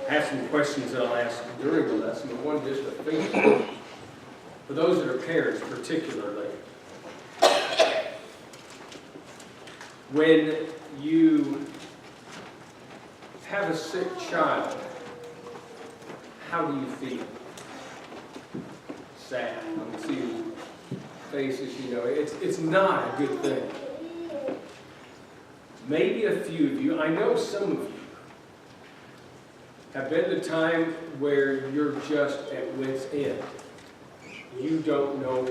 I have some questions that I'll ask during the lesson, but one just a think for those that are parents particularly. When you have a sick child, how do you feel? Sad. I can see your faces, you know. It's not a good thing. Maybe a few of you, I know some of you, have been the time where you're just at wit's end. You don't know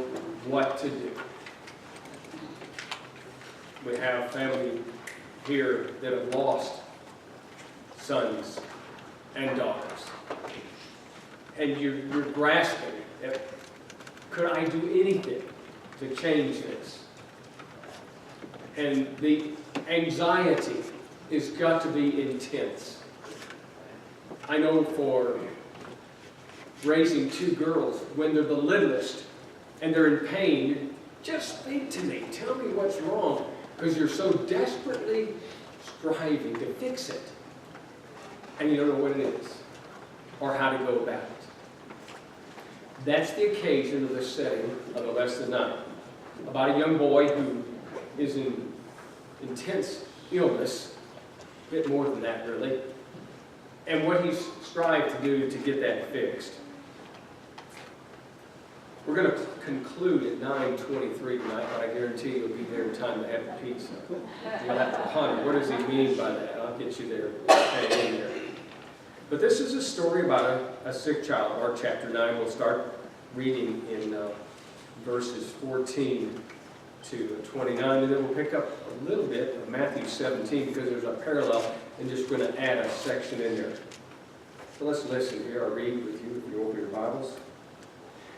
what to do. We have family here that have lost sons and daughters. And you're grasping at, could I do anything to change this? And the anxiety has got to be intense. I know for raising two girls, when they're the littlest and they're in pain, just speak to me. Tell me what's wrong, because you're so desperately striving to fix it. And you don't know what it is or how to go about it. That's the occasion of the setting of the lesson tonight. About a young boy who is in intense illness, a bit more than that really, and what he's strived to do to get that fixed. We're going to conclude at 9:23 tonight, but I guarantee you'll be there in time to have the pizza. You'll have to ponder, what does he mean by that? I'll get you there. Hang in there. But this is a story about a sick child. Mark chapter 9, we'll start reading in verses 14 to 29, and then we'll pick up a little bit of Matthew 17 because there's a parallel, and just going to add a section in there. So let's listen here. I'll read with you if you open your Bibles.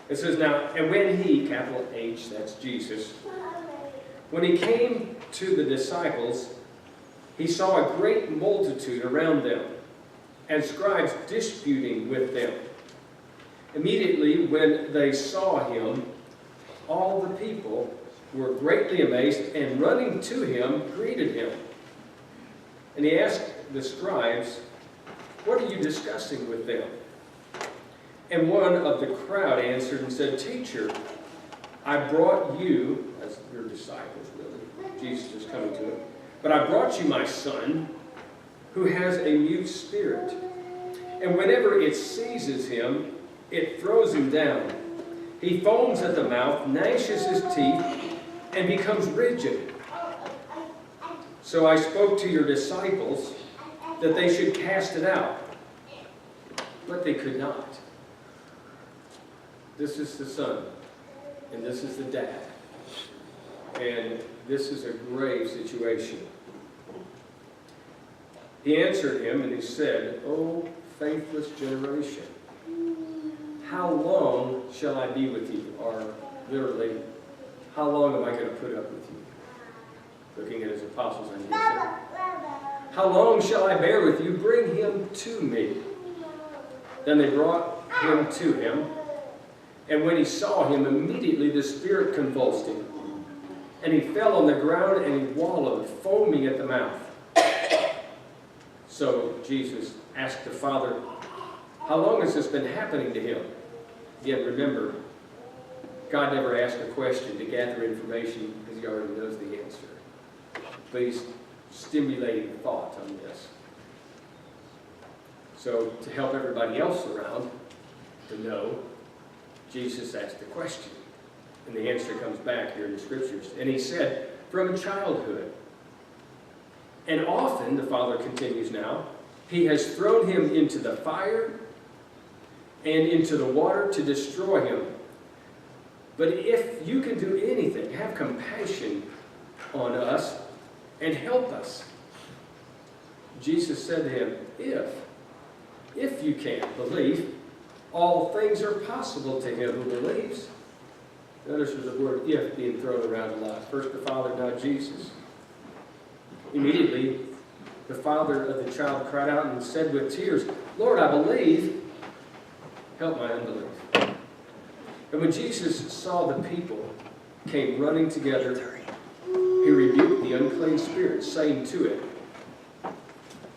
It says, now, and when he, capital H, that's Jesus, when he came to the disciples, he saw a great multitude around them, and scribes disputing with them. Immediately when they saw him, all the people were greatly amazed, and running to him, greeted him. And he asked the scribes, what are you discussing with them? And one of the crowd answered and said, Teacher, I brought you, as your disciples really, Jesus is coming to him, but I brought you my son, who has a mute spirit. And whenever it seizes him, it throws him down. He foams at the mouth, gnashes his teeth, and becomes rigid. So I spoke to your disciples that they should cast it out, but they could not. This is the son, and this is the dad. And this is a grave situation. He answered him, and he said, O faithless generation, how long shall I be with you? Or literally, how long am I going to put up with you? Looking at his apostles, and he said, how long shall I bear with you? Bring him to me. Then they brought him to him. And when he saw him, immediately the spirit convulsed him. And he fell on the ground and he wallowed, foaming at the mouth. So Jesus asked the father, how long has this been happening to him? Yet remember, God never asked a question to gather information because he already knows the answer. But he's stimulating thought on this. So to help everybody else around to know, Jesus asked the question, and the answer comes back here in the Scriptures. And he said, from childhood. And often, the Father continues now, he has thrown him into the fire and into the water to destroy him. But if you can do anything, have compassion on us and help us. Jesus said to him, if you can believe, all things are possible to him who believes. Notice there's the word if being thrown around a lot. First the Father, now Jesus. Immediately, the father of the child cried out and said with tears, Lord, I believe. Help my unbelief. And when Jesus saw the people came running together, he rebuked the unclean spirit, saying to it,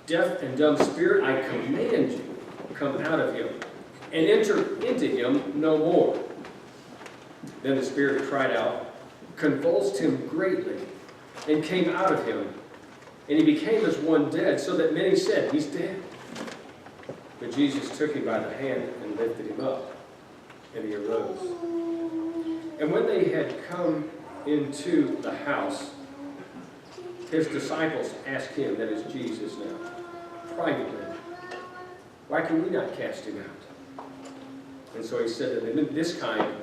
Deaf and dumb spirit, I command you, come out of him, and enter into him no more. Then the spirit cried out, convulsed him greatly, and came out of him. And he became as one dead, so that many said, he's dead. But Jesus took him by the hand and lifted him up, and he arose. And when they had come into the house, his disciples asked him, that is Jesus now, privately, why can we not cast him out? And so he said to them, this kind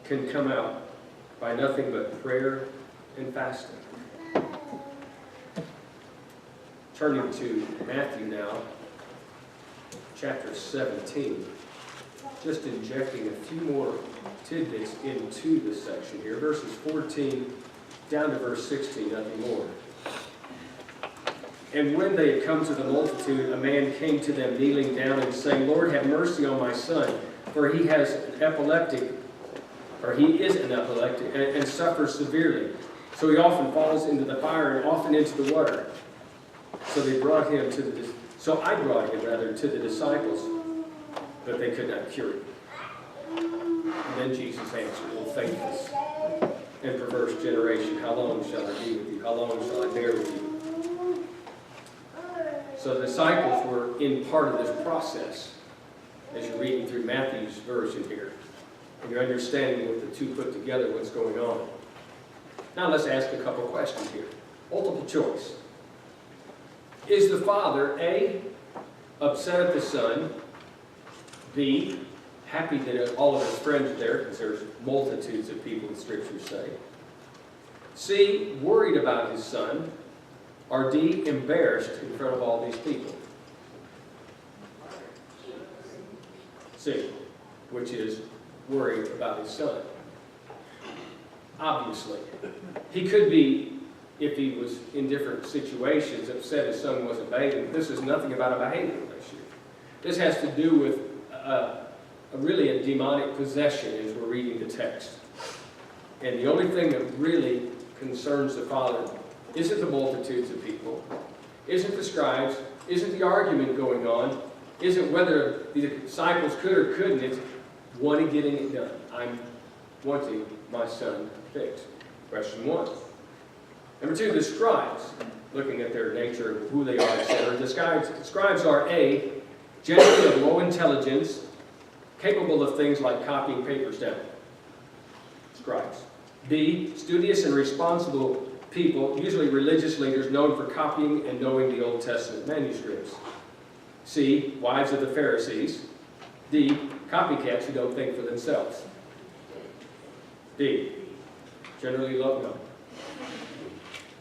can come out by nothing but prayer and fasting. Turning to Matthew now, chapter 17, just injecting a few more tidbits into this section here, verses 14 down to verse 16, nothing more. And when they had come to the multitude, a man came to them kneeling down and saying, Lord, have mercy on my son, for he is an epileptic, and suffers severely. So he often falls into the fire and often into the water. So I brought him to the disciples, but they could not cure him. And then Jesus answered, O faithless and perverse generation, how long shall I be with you? How long shall I bear with you? So the disciples were in part of this process, as you're reading through Matthew's version here, and you're understanding with the two put together what's going on. Now let's ask a couple questions here. Multiple choice. Is the father, A, upset at the son, B, happy that all of his friends are there, because there's multitudes of people, the scriptures say, C, worried about his son, or D, embarrassed in front of all these people? C, which is worried about his son. Obviously. He could be, if he was in different situations, upset his son wasn't behaving. This is nothing about a behavior issue. This has to do with really a demonic possession as we're reading the text. And the only thing that really concerns the father isn't the multitudes of people, isn't the scribes, isn't the argument going on, isn't whether the disciples could or couldn't, it's wanting getting it done. I'm wanting my son fixed. Question one. Number two, the scribes, looking at their nature and who they are, etc. The scribes are A, generally of low intelligence, capable of things like copying papers down. Scribes. B, studious and responsible people, usually religious leaders known for copying and knowing the Old Testament manuscripts. C, wives of the Pharisees. D, copycats who don't think for themselves. D, generally low.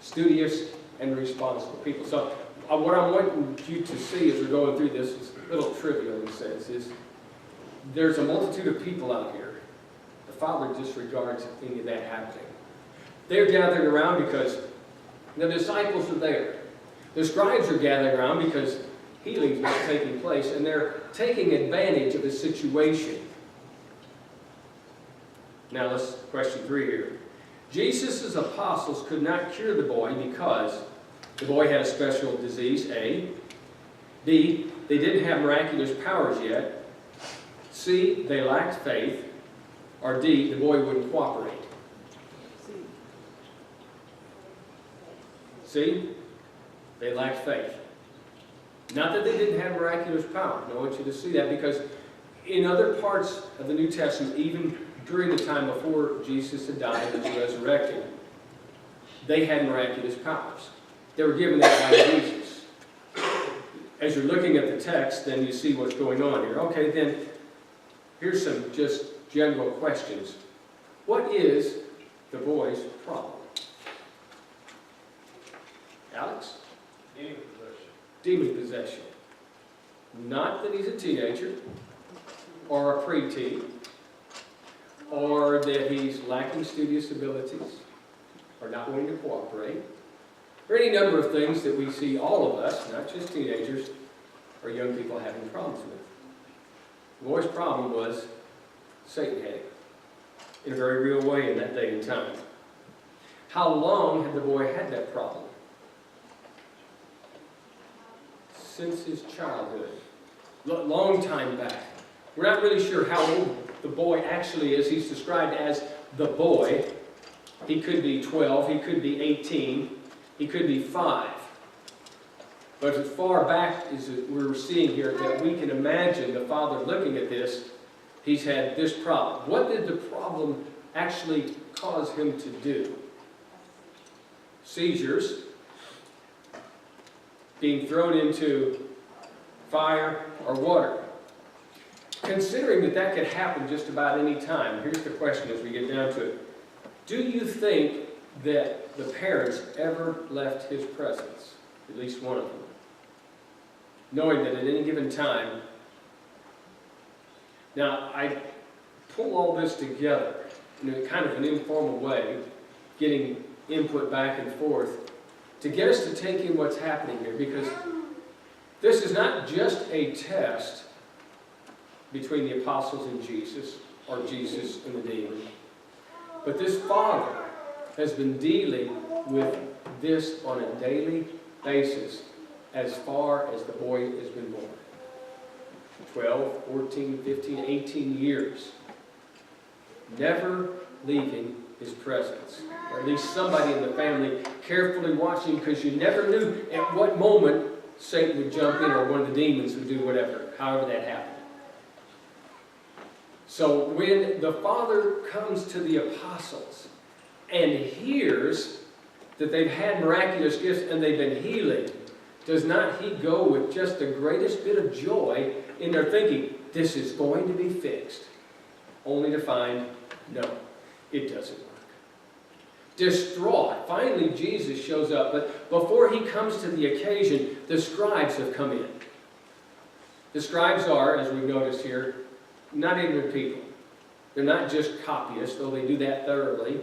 Studious and responsible people. So what I want you to see as we're going through this is a little trivial in a sense, is there's a multitude of people out here. The Father disregards any of that happening. They're gathered around because the disciples are there. The scribes are gathered around because healing's not taking place, and they're taking advantage of the situation. Now let's question 3 here. Jesus' apostles could not cure the boy because the boy had a special disease, A. B, they didn't have miraculous powers yet. C, they lacked faith. Or D, the boy wouldn't cooperate. C, they lacked faith. Not that they didn't have miraculous power. I want you to see that because in other parts of the New Testament, even during the time before Jesus had died and was resurrected, they had miraculous powers. They were given that by Jesus. As you're looking at the text, then you see what's going on here. Okay, then here's some just general questions. What is the boy's problem? Alex? Demon possession. Demon possession. Not that he's a teenager or a preteen, or that he's lacking studious abilities, or not wanting to cooperate, or any number of things that we see all of us, not just teenagers or young people, having problems with. The boy's problem was Satan had him in a very real way in that day and time. How long had the boy had that problem? Since his childhood. long time back. We're not really sure how old the boy actually is. He's described as the boy. He could be 12, he could be 18, he could be 5. But as far back as we're seeing here, that we can imagine the father looking at this, he's had this problem. What did the problem actually cause him to do? Seizures, being thrown into fire or water. Considering that that could happen just about any time, here's the question as we get down to it. Do you think that the parents ever left his presence? At least one of them. Knowing that at any given time. Now, I pull all this together in a kind of an informal way, getting input back and forth, to get us to take in what's happening here, because this is not just a test between the apostles and Jesus, or Jesus and the demon, but this father has been dealing with this on a daily basis as far as the boy has been born. 12, 14, 15, 18 years. Never leaving his presence. Or at least somebody in the family carefully watching, because you never knew at what moment Satan would jump in or one of the demons would do whatever, however that happened. So when the father comes to the apostles and hears that they've had miraculous gifts and they've been healing, does not he go with just the greatest bit of joy in their thinking, this is going to be fixed, only to find, no, it doesn't work. Distraught, finally Jesus shows up, but before he comes to the occasion, the scribes have come in. The scribes are, as we've noticed here, not ignorant people. They're not just copyists, though they do that thoroughly.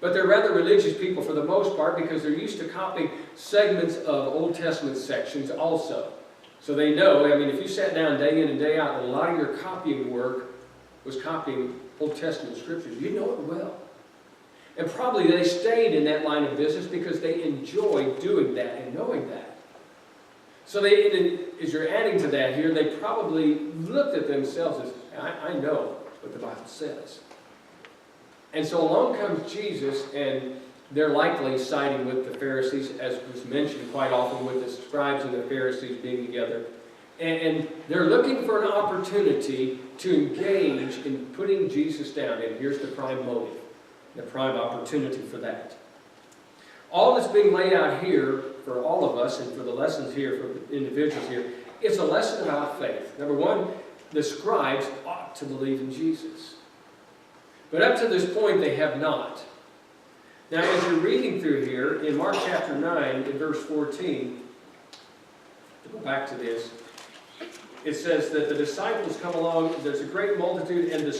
But they're rather religious people for the most part, because they're used to copying segments of Old Testament sections also. So they know, I mean, if you sat down day in and day out, and a lot of your copying work was copying Old Testament scriptures, you know it well. And probably they stayed in that line of business because they enjoyed doing that and knowing that. So they, as you're adding to that here, they probably looked at themselves as, I know what the Bible says. And so along comes Jesus, and they're likely siding with the Pharisees, as was mentioned quite often with the scribes and the Pharisees being together. And they're looking for an opportunity to engage in putting Jesus down. And here's the prime motive, the prime opportunity for that. All that's being laid out here for all of us and for the lessons here for the individuals here, it's a lesson about faith. Number one, the scribes ought to believe in Jesus. But up to this point, they have not. Now, as you're reading through here, in Mark chapter 9, in verse 14, to go back to this, it says that the disciples come along, there's a great multitude, and the